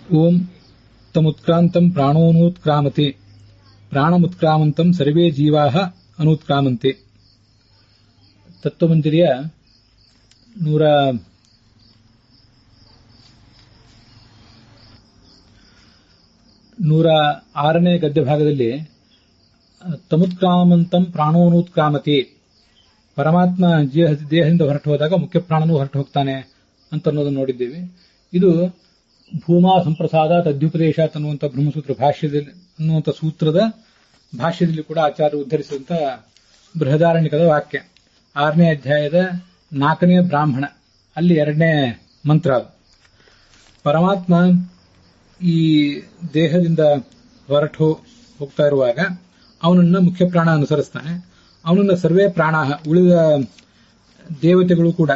ಓಂ ತಮುತ್ಕ್ರಾಂತಂ ಪ್ರಾಣೋನುತ್ಕ್ರಾಮತಿ ಪ್ರಾಣಮುತ್ಕ್ರಾಮಂತಂ ಸರ್ವೇ ಜೀವಾಃ ಅನುತ್ಕ್ರಾಮಂತಿ. ತತ್ವಮಂಜರಿಯ 106ನೇ ಗದ್ಯ ಭಾಗದಲ್ಲಿ ತಮುತ್ಕ್ರಾಮಂತಂ ಪ್ರಾಣೋನುತ್ಕ್ರಾಮತಿ, ಪರಮಾತ್ಮ ದೇಹದಿಂದ ಹೊರಟು ಹೋದಾಗ ಮುಖ್ಯ ಪ್ರಾಣನೂ ಹೊರಟು ಹೋಗ್ತಾನೆ ಅಂತ ಅನ್ನೋದನ್ನು ನೋಡಿದ್ದೇವೆ. ಇದು ಭೂಮಾ ಸಂಪ್ರಸಾದ ತದ್ಯುಪದೇಶ ಅನ್ನುವಂಥ ಬ್ರಹ್ಮಸೂತ್ರ ಭಾಷ್ಯದಲ್ಲಿ ಅನ್ನುವಂಥ ಸೂತ್ರದ ಭಾಷ್ಯದಲ್ಲಿ ಕೂಡ ಆಚಾರ್ಯರು ಉದ್ಧರಿಸಿದಂಥ ಬೃಹದಾರಣ್ಯಕದ ವಾಕ್ಯ. 6ನೇ ಅಧ್ಯಾಯದ 4ನೇ ಬ್ರಾಹ್ಮಣ, ಅಲ್ಲಿ 2ನೇ ಮಂತ್ರ. ಪರಮಾತ್ಮ ಈ ದೇಹದಿಂದ ಹೊರಟು ಹೋಗ್ತಾ ಇರುವಾಗ ಅವನನ್ನ ಮುಖ್ಯ ಪ್ರಾಣ ಅನುಸರಿಸ್ತಾನೆ. ಅವನನ್ನ ಸರ್ವೇ ಪ್ರಾಣ, ಉಳಿದ ದೇವತೆಗಳು ಕೂಡ,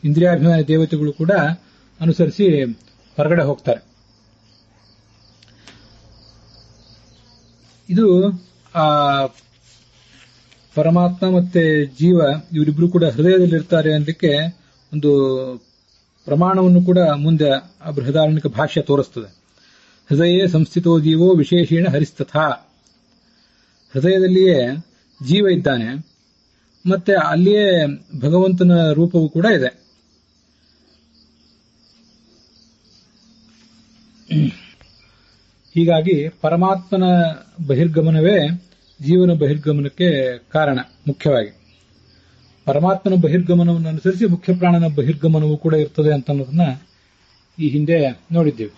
ಇಂದ್ರಿಯಾಭಿಮಾನಿ ದೇವತೆಗಳು ಕೂಡ ಅನುಸರಿಸಿ ಹೊರಗಡೆ ಹೋಗ್ತಾರೆ. ಇದು ಪರಮಾತ್ಮ ಮತ್ತೆ ಜೀವ ಇವರಿಬ್ರು ಕೂಡ ಹೃದಯದಲ್ಲಿರ್ತಾರೆ ಅನ್ನಲಿಕ್ಕೆ ಒಂದು ಪ್ರಮಾಣವನ್ನು ಕೂಡ ಮುಂದೆ ಆ ಬೃಹದಾರಣ್ಯಕ ಭಾಷ್ಯ ತೋರಿಸ್ತದೆ. ಹೃದಯೇ ಸಂಸ್ಥಿತೋ ಜೀವೋ ವಿಶೇಷೇಣ ಹರಿಸ್ತಥಾ, ಹೃದಯದಲ್ಲಿಯೇ ಜೀವ ಇದ್ದಾನೆ, ಮತ್ತೆ ಅಲ್ಲಿಯೇ ಭಗವಂತನ ರೂಪವೂ ಕೂಡ ಇದೆ. ಹೀಗಾಗಿ ಪರಮಾತ್ಮನ ಬಹಿರ್ಗಮನವೇ ಜೀವನ ಬಹಿರ್ಗಮನಕ್ಕೆ ಕಾರಣ. ಮುಖ್ಯವಾಗಿ ಪರಮಾತ್ಮನ ಬಹಿರ್ಗಮನವನ್ನು ಅನುಸರಿಸಿ ಮುಖ್ಯ ಪ್ರಾಣನ ಬಹಿರ್ಗಮನವೂ ಕೂಡ ಇರ್ತದೆ ಅಂತ ಅನ್ನೋದನ್ನ ಈ ಹಿಂದೆ ನೋಡಿದ್ದೇವೆ.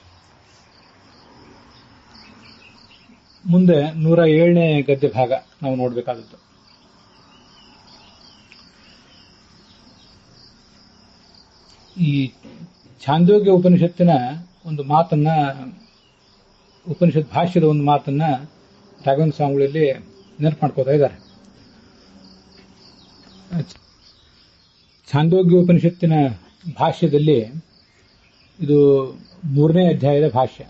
ಮುಂದೆ 107ನೇ ಗದ್ಯ ಭಾಗ ನಾವು ನೋಡಬೇಕಾದದ್ದು. ಈ ಛಾಂದೋಗ್ಯ ಉಪನಿಷತ್ತಿನ ಒಂದು ಮಾತನ್ನ, ಉಪನಿಷತ್ ಭಾಷ್ಯದ ಒಂದು ಮಾತನ್ನ ರಾಘವೇಂದ್ರ ಸ್ವಾಮಿಗಳಲ್ಲಿ ನೆನಪು ಮಾಡ್ಕೋತಾ ಇದ್ದಾರೆ. ಛಾಂದೋಗ್ಯ ಉಪನಿಷತ್ತಿನ ಭಾಷ್ಯದಲ್ಲಿ ಇದು 3ನೇ ಅಧ್ಯಾಯದ ಭಾಷ್ಯ.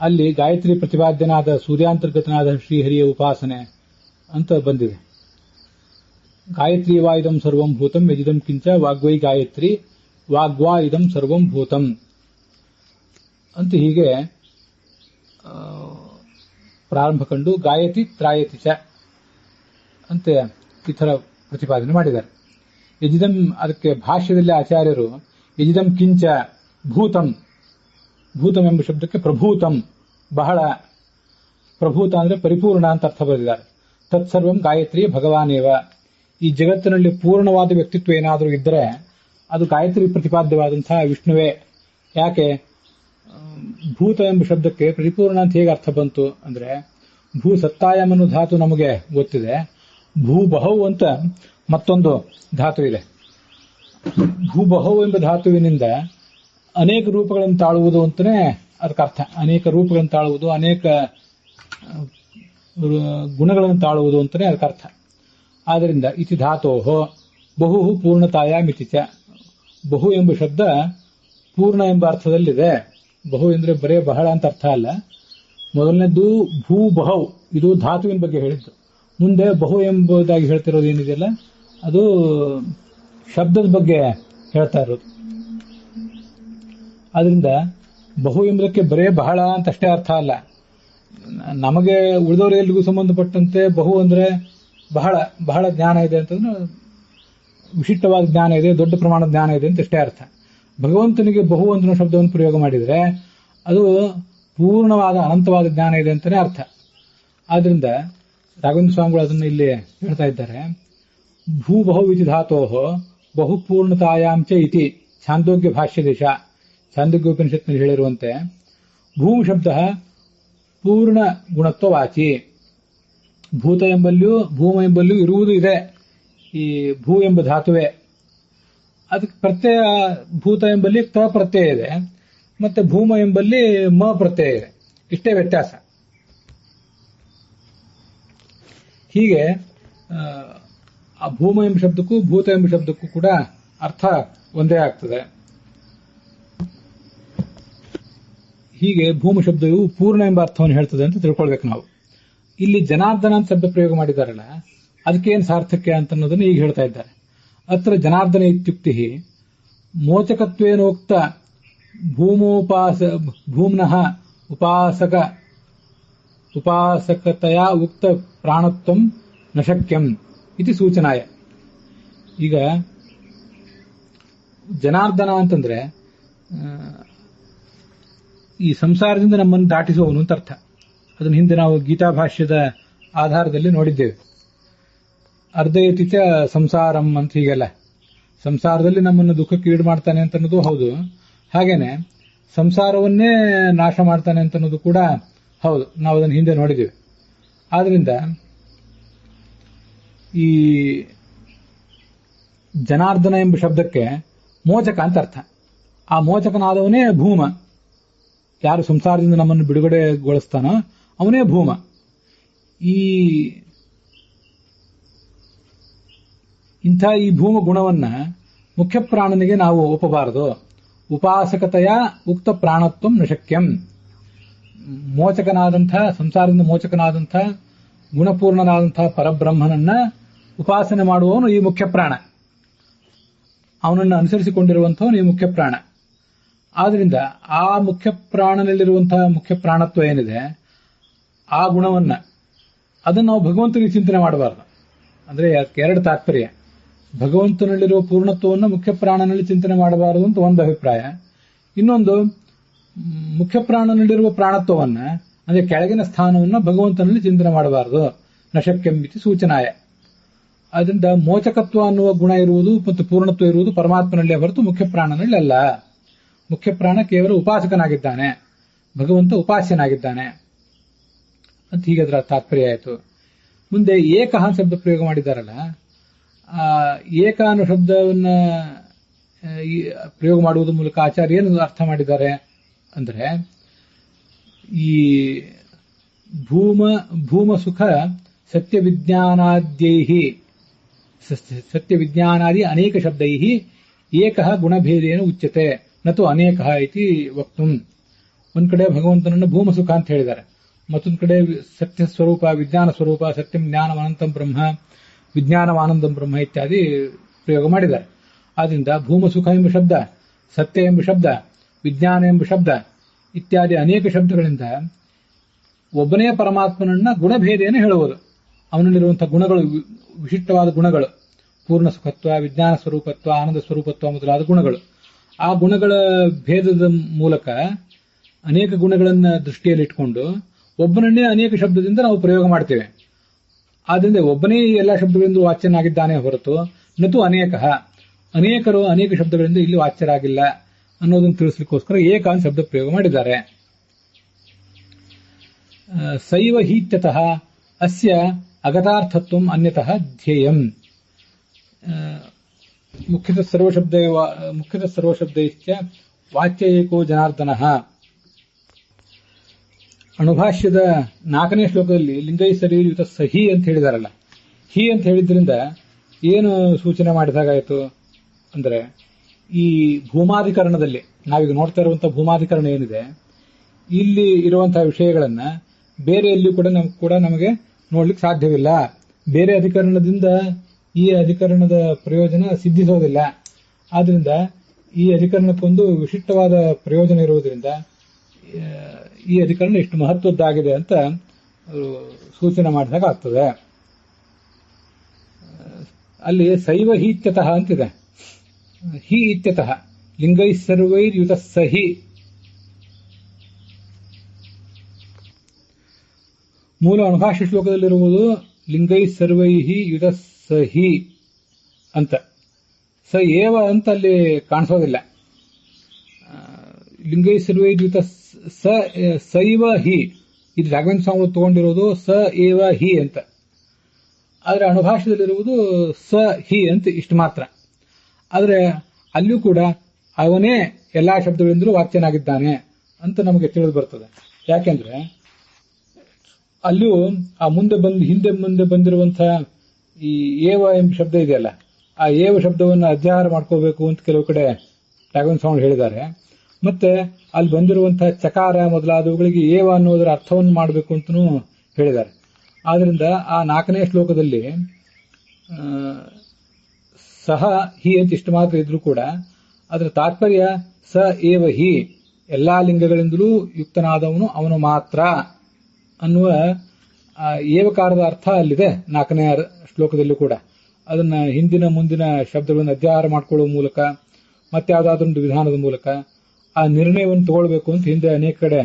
ಅಲ್ಲಿ ಗಾಯತ್ರಿ ಪ್ರತಿಪಾದ್ಯನಾದ ಸೂರ್ಯಾಂತರ್ಗತನಾದ ಶ್ರೀಹರಿಯ ಉಪಾಸನೆ ಅಂತ ಬಂದಿದೆ. ಗಾಯತ್ರಿ ವಾ ಇದಂ ಸರ್ವಂ ಭೂತಂ ಯಜಿದಂ ಕಿಂಚ ವಾಗ್ವೈ ಗಾಯತ್ರಿ ವಾಗ್ವಾ ಇದಂ ಸರ್ವಂ ಭೂತಂ ಅಂತ ಹೀಗೆ ಪ್ರಾರಂಭ ಕಂಡು ಗಾಯತಿ ತ್ರಾಯತಿ ಚ ಅಂತ ಈ ಥರ ಪ್ರತಿಪಾದನೆ ಮಾಡಿದ್ದಾರೆ. ಯಜಿದಂ, ಅದಕ್ಕೆ ಭಾಷ್ಯದಲ್ಲಿ ಆಚಾರ್ಯರು ಯಜಿದಂ ಕಿಂಚ ಭೂತಂ, ಭೂತಂ ಎಂಬ ಶಬ್ದಕ್ಕೆ ಪ್ರಭೂತಂ, ಬಹಳ, ಪ್ರಭೂತ ಅಂದ್ರೆ ಪರಿಪೂರ್ಣ ಅಂತ ಅರ್ಥ ಬರೆದಿದ್ದಾರೆ. ತತ್ಸರ್ವಂ ಗಾಯತ್ರಿ ಭಗವಾನೇವ, ಈ ಜಗತ್ತಿನಲ್ಲಿ ಪೂರ್ಣವಾದ ವ್ಯಕ್ತಿತ್ವ ಏನಾದರೂ ಇದ್ದರೆ ಅದು ಗಾಯತ್ರಿ ಪ್ರತಿಪಾದ್ಯವಾದಂತಹ ವಿಷ್ಣುವೇ. ಯಾಕೆ ಭೂತ ಎಂಬ ಶಬ್ದಕ್ಕೆ ಪರಿಪೂರ್ಣ ಅಂತ ಹೇಗೆ ಅರ್ಥ ಬಂತು ಅಂದ್ರೆ, ಭೂ ಸತ್ತಾಯಂ ಅನ್ನೋ ಧಾತು ನಮಗೆ ಗೊತ್ತಿದೆ, ಭೂಬಹು ಅಂತ ಮತ್ತೊಂದು ಧಾತು ಇದೆ. ಭೂಬಹು ಎಂಬ ಧಾತುವಿನಿಂದ ಅನೇಕ ರೂಪಗಳನ್ನು ತಾಳುವುದು ಅಂತಾನೆ ಅದಕ್ಕೆ ಅರ್ಥ. ಅನೇಕ ರೂಪಗಳನ್ನು ತಾಳುವುದು, ಅನೇಕ ಗುಣಗಳನ್ನು ತಾಳುವುದು ಅಂತಾನೆ ಅದಕ್ಕೆ ಅರ್ಥ. ಆದ್ದರಿಂದ ಇತಿ ಧಾತೋಹೋ ಬಹು ಪೂರ್ಣತಾಯಾಮಿತಿ ಚ, ಬಹು ಎಂಬ ಶಬ್ದ ಪೂರ್ಣ ಎಂಬ ಅರ್ಥದಲ್ಲಿದೆ. ಬಹು ಎಂದ್ರೆ ಬರೇ ಬಹಳ ಅಂತ ಅರ್ಥ ಅಲ್ಲ. ಮೊದಲನೇದು ಭೂಬಹು, ಇದು ಧಾತುವಿನ ಬಗ್ಗೆ ಹೇಳಿದ್ದು. ಮುಂದೆ ಬಹು ಎಂಬುದಾಗಿ ಹೇಳ್ತಿರೋದು ಏನಿದೆಯಲ್ಲ, ಅದು ಶಬ್ದದ ಬಗ್ಗೆ ಹೇಳ್ತಾ ಇರೋದು. ಆದ್ರಿಂದ ಬಹು ಎಂಬುದಕ್ಕೆ ಬರೇ ಬಹಳ ಅಂತ ಅಷ್ಟೇ ಅರ್ಥ ಅಲ್ಲ. ನಮಗೆ ಉಳಿದವರೆಲ್ಲರಿಗೂ ಸಂಬಂಧಪಟ್ಟಂತೆ ಬಹು ಅಂದ್ರೆ ಬಹಳ ಬಹಳ ಜ್ಞಾನ ಇದೆ ಅಂತಂದ್ರೆ, ವಿಶಿಷ್ಟವಾದ ಜ್ಞಾನ ಇದೆ, ದೊಡ್ಡ ಪ್ರಮಾಣದ ಜ್ಞಾನ ಇದೆ ಅಂತ ಅಷ್ಟೇ ಅರ್ಥ. ಭಗವಂತನಿಗೆ ಬಹು ಅಂತ ಶಬ್ದವನ್ನು ಪ್ರಯೋಗ ಮಾಡಿದರೆ ಅದು ಪೂರ್ಣವಾದ ಅನಂತವಾದ ಜ್ಞಾನ ಇದೆ ಅಂತಾನೆ ಅರ್ಥ. ಆದ್ರಿಂದ ರಾಘವೇಂದ್ರ ಸ್ವಾಮಿಗಳು ಅದನ್ನು ಇಲ್ಲಿ ಹೇಳ್ತಾ ಇದ್ದಾರೆ. ಭೂಬಹು ಇತಿ ಧಾತೋಹೋ ಬಹುಪೂರ್ಣತಾಯಾಂಚ ಇತಿ ಛಾಂದೋಗ್ಯ ಭಾಷ್ಯದೇಶ. ಛಾಂದೋಗ್ಯ ಉಪನಿಷತ್ನಲ್ಲಿ ಹೇಳಿರುವಂತೆ ಭೂಮಿ ಶಬ್ದ ಪೂರ್ಣ ಗುಣತ್ವವಾಚಿ, ಭೂತ ಎಂಬಲ್ಲಿಯೂ ಭೂಮ ಎಂಬಲ್ಲಿಯೂ ಇರುವುದು ಇದೆ ಈ ಭೂ ಎಂಬ ಧಾತುವೆ. ಅದಕ್ಕೆ ಪ್ರತ್ಯಯ, ಭೂತ ಎಂಬಲ್ಲಿ ತ ಪ್ರತ್ಯಯ ಇದೆ, ಮತ್ತೆ ಭೂಮ ಎಂಬಲ್ಲಿ ಮ ಪ್ರತ್ಯಯ ಇದೆ. ಇಷ್ಟೇ ವ್ಯತ್ಯಾಸ. ಹೀಗೆ ಆ ಭೂಮ ಎಂಬ ಶಬ್ದಕ್ಕೂ ಭೂತ ಎಂಬ ಶಬ್ದಕ್ಕೂ ಕೂಡ ಅರ್ಥ ಒಂದೇ ಆಗ್ತದೆ. ಹೀಗೆ ಭೂಮ ಶಬ್ದವು ಪೂರ್ಣ ಎಂಬ ಅರ್ಥವನ್ನು ಹೇಳ್ತದೆ ಅಂತ ತಿಳ್ಕೊಳ್ಬೇಕು ನಾವು. ಇಲ್ಲಿ ಜನಾರ್ದನ ಅಂತ ಶಬ್ದ ಪ್ರಯೋಗ ಮಾಡಿದಾರಲ್ಲ, ಅದಕ್ಕೇನು ಸಾರ್ಥಕ್ಯ ಅಂತ ಅನ್ನೋದನ್ನು ಈಗ ಹೇಳ್ತಾ ಇದ್ದಾರೆ. ಅತ್ರ ಜನಾರ್ದನ ಇತ್ಯುಕ್ತಿ ಮೋಚಕತ್ವೇನೋಕ್ತ ಭೂಮ್ನಃ ಉಪಾಸಕತೆಯ ಉಕ್ತ ಪ್ರಾಣತ್ವಂ ನ ಶಕ್ಯಂ ಇತಿ ಸೂಚನಾಯ. ಈಗ ಜನಾರ್ದನ ಅಂತಂದ್ರೆ ಈ ಸಂಸಾರದಿಂದ ನಮ್ಮನ್ನು ದಾಟಿಸುವವನು ಅಂತ ಅರ್ಥ. ಅದನ್ನು ಹಿಂದೆ ನಾವು ಗೀತಾ ಭಾಷ್ಯದ ಆಧಾರದಲ್ಲಿ ನೋಡಿದ್ದೇವೆ. ಅರ್ಧಯತಿಚ ಸಂಸಾರಂ ಅಂತ ಹೀಗೆಲ್ಲ, ಸಂಸಾರದಲ್ಲಿ ನಮ್ಮನ್ನು ದುಃಖಕ್ಕೆ ಈಡು ಮಾಡ್ತಾನೆ ಅಂತ ಅನ್ನೋದು ಹೌದು, ಹಾಗೇನೆ ಸಂಸಾರವನ್ನೇ ನಾಶ ಮಾಡ್ತಾನೆ ಅಂತ ಅನ್ನೋದು ಕೂಡ ಹೌದು. ನಾವು ಅದನ್ನು ಹಿಂದೆ ನೋಡಿದ್ದೇವೆ. ಆದ್ರಿಂದ ಈ ಜನಾರ್ದನ ಎಂಬ ಶಬ್ದಕ್ಕೆ ಮೋಚಕ ಅಂತ ಅರ್ಥ. ಆ ಮೋಚಕನಾದವನೇ ಭೂಮ. ಯಾರು ಸಂಸಾರದಿಂದ ನಮ್ಮನ್ನು ಬಿಡುಗಡೆಗೊಳಿಸ್ತಾನೋ ಅವನೇ ಭೂಮ. ಇಂಥ ಈ ಭೂಮ ಗುಣವನ್ನ ಮುಖ್ಯ ಪ್ರಾಣನಿಗೆ ನಾವು ಒಪ್ಪಬಾರದು. ಉಪಾಸಕತೆಯ ಉಕ್ತ ಪ್ರಾಣತ್ವಂ ನ ಶಕ್ಯಂ. ಮೋಚಕನಾದಂಥ, ಸಂಸಾರದಿಂದ ಮೋಚಕನಾದಂಥ, ಗುಣಪೂರ್ಣನಾದಂಥ ಪರಬ್ರಹ್ಮನನ್ನ ಉಪಾಸನೆ ಮಾಡುವವನು ಈ ಮುಖ್ಯ ಪ್ರಾಣ. ಅವನನ್ನು ಅನುಸರಿಸಿಕೊಂಡಿರುವಂಥವನು ಈ ಮುಖ್ಯ ಪ್ರಾಣ. ಆದ್ರಿಂದ ಆ ಮುಖ್ಯ ಪ್ರಾಣನಲ್ಲಿರುವಂತಹ ಮುಖ್ಯ ಪ್ರಾಣತ್ವ ಏನಿದೆ, ಆ ಗುಣವನ್ನ ಅದನ್ನು ನಾವು ಭಗವಂತನಿಗೆ ಚಿಂತನೆ ಮಾಡಬಾರದು. ಅಂದ್ರೆ ಎರಡು ತಾತ್ಪರ್ಯ. ಭಗವಂತನಲ್ಲಿರುವ ಪೂರ್ಣತ್ವವನ್ನು ಮುಖ್ಯ ಪ್ರಾಣನಲ್ಲಿ ಚಿಂತನೆ ಮಾಡಬಾರದು ಅಂತ ಒಂದು ಅಭಿಪ್ರಾಯ. ಇನ್ನೊಂದು, ಮುಖ್ಯ ಪ್ರಾಣನಲ್ಲಿರುವ ಪ್ರಾಣತ್ವವನ್ನ ಅಂದ್ರೆ ಕೆಳಗಿನ ಸ್ಥಾನವನ್ನು ಭಗವಂತನಲ್ಲಿ ಚಿಂತನೆ ಮಾಡಬಾರದು. ನಶಕ್ಯಂಬಿತಿ ಸೂಚನಾಯ. ಅದರಿಂದ ಮೋಚಕತ್ವ ಅನ್ನುವ ಗುಣ ಇರುವುದು ಮತ್ತು ಪೂರ್ಣತ್ವ ಇರುವುದು ಪರಮಾತ್ಮನಲ್ಲೇ ಹೊರತು ಮುಖ್ಯ ಪ್ರಾಣನಲ್ಲಿ ಅಲ್ಲ. ಮುಖ್ಯ ಪ್ರಾಣ ಕೇವಲ ಉಪಾಸಕನಾಗಿದ್ದಾನೆ, ಭಗವಂತ ಉಪಾಸ್ಯನಾಗಿದ್ದಾನೆ ಅಂತ ಹೀಗೆ ಅದರ ತಾತ್ಪರ್ಯ ಆಯಿತು. ಮುಂದೆ ಏಕಃ ಶಬ್ದ ಪ್ರಯೋಗ ಮಾಡಿದ್ದಾರಲ್ಲ, ಆ ಏಕ ಅನ್ನೋ ಶಬ್ದವನ್ನ ಪ್ರಯೋಗ ಮಾಡುವುದರ ಮೂಲಕ ಆಚಾರ್ಯ ಏನು ಅರ್ಥ ಮಾಡಿದ್ದಾರೆ ಅಂದ್ರೆ, ಈ ಭೂಮ ಸುಖ ಸತ್ಯವಿಜ್ಞಾನಾದಿ ಅನೇಕ ಶಬ್ದೈ ಏಕಃ ಗುಣಭೇದೇನ ಉಚ್ಯತೆ ನತು ಅನೇಕಃ ಇತಿ ವಕ್ತುಂ. ಒಂದ್ ಕಡೆ ಭಗವಂತನನ್ನು ಭೂಮ ಸುಖ ಅಂತ ಹೇಳಿದ್ದಾರೆ, ಮತ್ತೊಂದು ಕಡೆ ಸತ್ಯ ಸ್ವರೂಪ, ವಿಜ್ಞಾನ ಸ್ವರೂಪ, ಸತ್ಯಂ ಜ್ಞಾನವಾನಂದಂ ಬ್ರಹ್ಮ, ವಿಜ್ಞಾನವಾನಂದಂ ಬ್ರಹ್ಮ ಇತ್ಯಾದಿ ಪ್ರಯೋಗ ಮಾಡಿದ್ದಾರೆ. ಆದ್ರಿಂದ ಭೂಮ ಸುಖ ಎಂಬ ಶಬ್ದ, ಸತ್ಯ ಎಂಬ ಶಬ್ದ, ವಿಜ್ಞಾನ ಎಂಬ ಶಬ್ದ ಇತ್ಯಾದಿ ಅನೇಕ ಶಬ್ದಗಳಿಂದ ಒಬ್ಬನೇ ಪರಮಾತ್ಮನನ್ನ ಗುಣಭೇದೇನ ಹೇಳುವುದು. ಅವನಲ್ಲಿರುವಂತಹ ಗುಣಗಳು, ವಿಶಿಷ್ಟವಾದ ಗುಣಗಳು, ಪೂರ್ಣ ಸುಖತ್ವ, ವಿಜ್ಞಾನ ಸ್ವರೂಪತ್ವ, ಆನಂದ ಸ್ವರೂಪತ್ವ ಮೊದಲಾದ ಗುಣಗಳು. ಆ ಗುಣಗಳ ಭೇದದ ಮೂಲಕ ಅನೇಕ ಗುಣಗಳನ್ನ ದೃಷ್ಟಿಯಲ್ಲಿಟ್ಟುಕೊಂಡು ಒಬ್ಬನನ್ನೇ ಅನೇಕ ಶಬ್ದದಿಂದ ನಾವು ಪ್ರಯೋಗ ಮಾಡ್ತೇವೆ. ಆದ್ರಿಂದ ಒಬ್ಬನೇ ಎಲ್ಲ ಶಬ್ದಗಳಿಂದ ವಾಚ್ಯನಾಗಿದ್ದಾನೆ ಹೊರತು ನತು ಅನೇಕರು ಅನೇಕ ಶಬ್ದಗಳಿಂದ ಇಲ್ಲಿ ವಾಚ್ಯರಾಗಿಲ್ಲ ಅನ್ನೋದನ್ನು ತಿಳಿಸ್ಲಿಕ್ಕೋಸ್ಕರ ಏಕ ಅಂತ ಶಬ್ದ ಪ್ರಯೋಗ ಮಾಡಿದ್ದಾರೆ. ಸೈವ ಹೀತ್ಯತಃ ಅಸ್ಯ ಅಗತಾರ್ಥತ್ವಂ ಅನ್ಯತಃ ಧ್ಯೇಯಂ. ಮುಖ್ಯತಃ ಸರ್ವಶಬ್ದೈಶ್ಚ ವಾಚ್ಯ ಏಕೋ ಜನಾರ್ದನಃ. ಅಣುಭಾಷ್ಯದ 4ನೇ ಶ್ಲೋಕದಲ್ಲಿ ಲಿಂಗೈ ಶರೀರಯುತ ಸಹಿ ಅಂತ ಹೇಳಿದಾರಲ್ಲ, ಹಿ ಅಂತ ಹೇಳಿದ್ರಿಂದ ಏನು ಸೂಚನೆ ಮಾಡಿದಾಗಾಯಿತು ಅಂದ್ರೆ, ಈ ಭೂಮಾಧಿಕರಣದಲ್ಲಿ ನಾವೀಗ ನೋಡ್ತಾ ಇರುವಂತಹ ಭೂಮಾಧಿಕರಣ ಏನಿದೆ, ಇಲ್ಲಿ ಇರುವಂತಹ ವಿಷಯಗಳನ್ನ ಬೇರೆ ಎಲ್ಲಿಯೂ ಕೂಡ ನಮಗೆ ನೋಡ್ಲಿಕ್ಕೆ ಸಾಧ್ಯವಿಲ್ಲ. ಬೇರೆ ಅಧಿಕರಣದಿಂದ ಈ ಅಧಿಕರಣದ ಪ್ರಯೋಜನ ಸಿದ್ಧಿಸೋದಿಲ್ಲ. ಆದ್ರಿಂದ ಈ ಅಧಿಕರಣಕ್ಕೊಂದು ವಿಶಿಷ್ಟವಾದ ಪ್ರಯೋಜನ ಇರುವುದರಿಂದ ಈ ಅಧಿಕರಣ ಇಷ್ಟು ಮಹತ್ವದ್ದಾಗಿದೆ ಅಂತ ಸೂಚನೆ ಮಾಡಿದಾಗ ಆಗ್ತದೆ. ಅಲ್ಲಿ ಶೈವ ಹೀತ್ಯತಃ ಅಂತಿದೆ. ಹಿ ಇತ್ಯತಃ ಲಿಂಗೈ ಸರ್ವೈರ್ಯುತ ಸಹಿ. ಮೂಲ ಅನುಭಾಷ್ಯ ಶ್ಲೋಕದಲ್ಲಿರುವುದು ಲಿಂಗೈ ಸರ್ವೈಹಿ ಯುತ ಸಹಿ ಅಂತ. ಸ ಏವ ಅಂತ ಅಲ್ಲಿ ಕಾಣಿಸೋದಿಲ್ಲ. ಲಿಂಗೈ ಸರ್ವೈರ್ಯುತ ಸೈವ ಹಿ, ಇದು ರಾಘವೇಂದ್ರ ಸ್ವಾಮಿಗಳು ತಗೊಂಡಿರೋದು ಸ ಏವ ಹಿ ಅಂತ. ಆದ್ರೆ ಅನುಭಾಷ್ಯದಲ್ಲಿರುವುದು ಸ ಹಿ ಅಂತ ಇಷ್ಟು ಮಾತ್ರ. ಆದ್ರೆ ಅಲ್ಲಿಯೂ ಕೂಡ ಅವನೇ ಎಲ್ಲಾ ಶಬ್ದಗಳಿಂದಲೂ ವಾಚ್ಯನಾಗಿದ್ದಾನೆ ಅಂತ ನಮಗೆ ತಿಳಿದು ಬರ್ತದೆ. ಯಾಕೆಂದ್ರೆ ಅಲ್ಲಿಯೂ ಆ ಹಿಂದೆ ಮುಂದೆ ಬಂದಿರುವಂತಹ ಈ ಏವ ಎಂಬ ಶಬ್ದ ಇದೆಯಲ್ಲ, ಆ ಏವ ಶಬ್ದವನ್ನು ಅಧ್ಯಾಹಾರ ಮಾಡ್ಕೋಬೇಕು ಅಂತ ಕೆಲವು ಕಡೆ ರಾಘವೇಂದ್ರ ಸ್ವಾಮಿ ಹೇಳಿದ್ದಾರೆ. ಮತ್ತೆ ಅಲ್ಲಿ ಬಂದಿರುವಂತಹ ಚಕಾರ ಮೊದಲಾದವುಗಳಿಗೆ ಏವ ಅನ್ನೋದರ ಅರ್ಥವನ್ನು ಮಾಡಬೇಕು ಅಂತನೂ ಹೇಳಿದ್ದಾರೆ. ಆದ್ರಿಂದ ಆ 4ನೇ ಶ್ಲೋಕದಲ್ಲಿ ಸಹ ಹಿ ಅಂತ ಇಷ್ಟು ಮಾತ್ರ ಇದ್ರೂ ಕೂಡ ಅದರ ತಾತ್ಪರ್ಯ ಸ ಏವ ಹಿ, ಎಲ್ಲಾ ಲಿಂಗಗಳಿಂದಲೂ ಯುಕ್ತನಾದವನು ಅವನು ಮಾತ್ರ ಅನ್ನುವ ಏವಕಾರದ ಅರ್ಥ ಅಲ್ಲಿದೆ 4ನೇ ಶ್ಲೋಕದಲ್ಲೂ ಕೂಡ. ಅದನ್ನ ಹಿಂದಿನ ಮುಂದಿನ ಶಬ್ದಗಳನ್ನು ಅಧ್ಯಾಹಾರ ಮಾಡಿಕೊಳ್ಳುವ ಮೂಲಕ ಮತ್ತೆ ಯಾವುದಾದ್ರೊಂದು ವಿಧಾನದ ಮೂಲಕ ಆ ನಿರ್ಣಯವನ್ನು ತಗೊಳ್ಬೇಕು ಅಂತ ಹಿಂದೆ ಅನೇಕ ಕಡೆ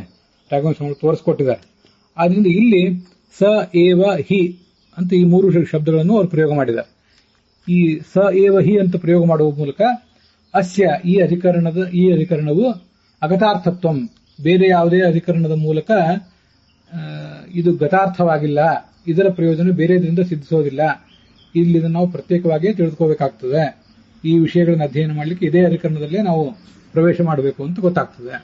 ರಾಘವೇಂದ್ರ ತೋರಿಸ್ಕೊಟ್ಟಿದ್ದಾರೆ. ಆದ್ರಿಂದ ಇಲ್ಲಿ ಸ ಏವ ಹಿ ಅಂತ ಈ 3 ಶಬ್ದಗಳನ್ನು ಅವರು ಪ್ರಯೋಗ ಮಾಡಿದ್ದಾರೆ. ಈ ಸ ಏವ ಹಿ ಅಂತ ಪ್ರಯೋಗ ಮಾಡುವ ಮೂಲಕ ಅಸ್ಯ ಈ ಅಧಿಕರಣವು ಅಗತಾರ್ಥತ್ವಂ, ಬೇರೆ ಯಾವುದೇ ಅಧಿಕರಣದ ಮೂಲಕ ಇದು ಗತಾರ್ಥವಾಗಿಲ್ಲ, ಇದರ ಪ್ರಯೋಜನ ಬೇರೆದರಿಂದ ಸಿದ್ಧಿಸೋದಿಲ್ಲ, ಇಲ್ಲಿ ನಾವು ಪ್ರತ್ಯೇಕವಾಗಿ ತಿಳಿದುಕೋಬೇಕಾಗ್ತದೆ. ಈ ವಿಷಯಗಳನ್ನು ಅಧ್ಯಯನ ಮಾಡಲಿಕ್ಕೆ ಇದೇ ಅಧಿಕರಣದಲ್ಲೇ ನಾವು ಪ್ರವೇಶ ಮಾಡಬೇಕು ಅಂತ ಗೊತ್ತಾಗ್ತದೆ.